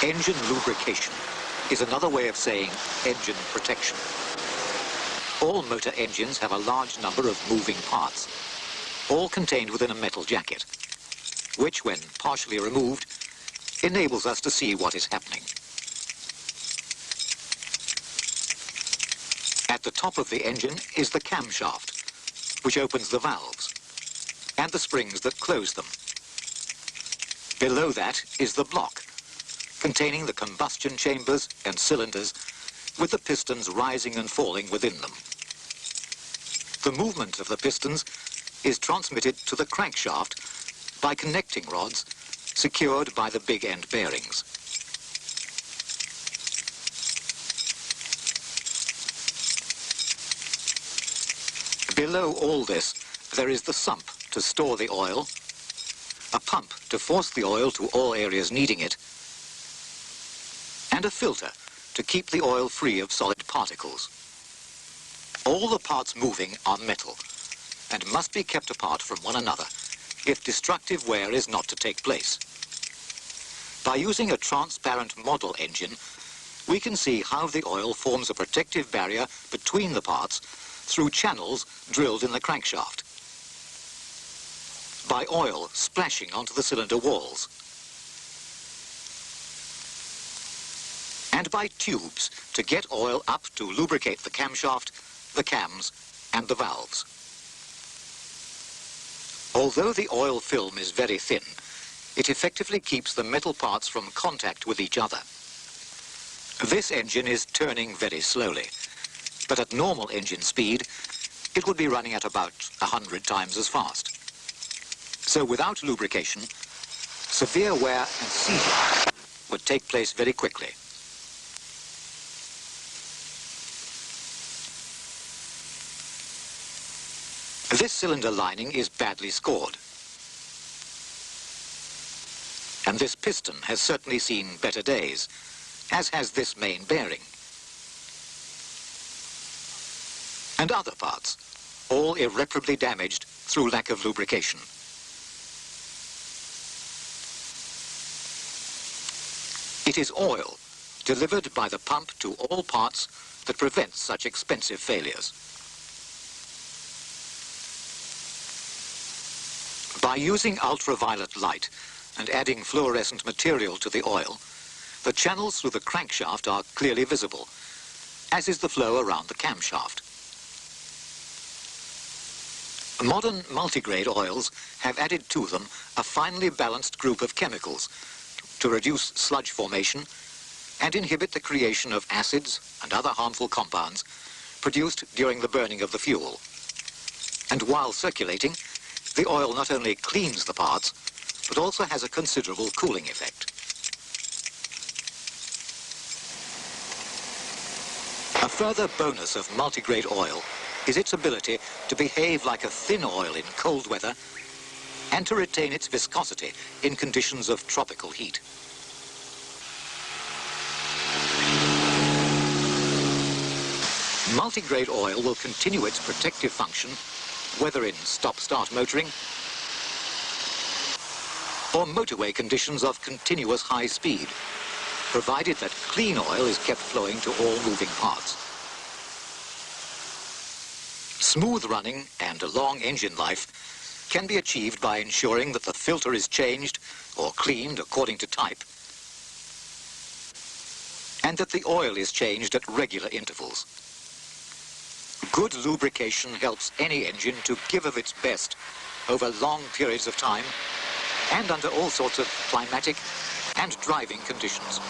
Engine lubrication is another way of saying engine protection. All motor engines have a large number of moving parts, all contained within a metal jacket, which, when partially removed, enables us to see what is happening. At the top of the engine is the camshaft, which opens the valves, and the springs that close them. Below that is the block, containing the combustion chambers and cylinders, with the pistons rising and falling within them. The movement of the pistons is transmitted to the crankshaft by connecting rods secured by the big end bearings. Below all this, there is the sump to store the oil, a pump to force the oil to all areas needing it, and a filter to keep the oil free of solid particles. All the parts moving are metal and must be kept apart from one another if destructive wear is not to take place. By using a transparent model engine, we can see how the oil forms a protective barrier between the parts through channels drilled in the crankshaft, by oil splashing onto the cylinder walls, and by tubes to get oil up to lubricate the camshaft, the cams, and the valves. Although the oil film is very thin, it effectively keeps the metal parts from contact with each other. This engine is turning very slowly, but at normal engine speed, it would be running at about 100 times as fast. So without lubrication, severe wear and seizure would take place very quickly. This cylinder lining is badly scored, and this piston has certainly seen better days, as has this main bearing. And other parts, all irreparably damaged through lack of lubrication. It is oil, delivered by the pump to all parts, that prevents such expensive failures. By using ultraviolet light and adding fluorescent material to the oil, the channels through the crankshaft are clearly visible, as is the flow around the camshaft. Modern multigrade oils have added to them a finely balanced group of chemicals to reduce sludge formation and inhibit the creation of acids and other harmful compounds produced during the burning of the fuel. And while circulating, the oil not only cleans the parts, but also has a considerable cooling effect. A further bonus of multigrade oil is its ability to behave like a thin oil in cold weather and to retain its viscosity in conditions of tropical heat. Multigrade oil will continue its protective function whether in stop-start motoring or motorway conditions of continuous high speed, provided that clean oil is kept flowing to all moving parts. Smooth running and a long engine life can be achieved by ensuring that the filter is changed or cleaned according to type, and that the oil is changed at regular intervals. Good lubrication helps any engine to give of its best over long periods of time and under all sorts of climatic and driving conditions.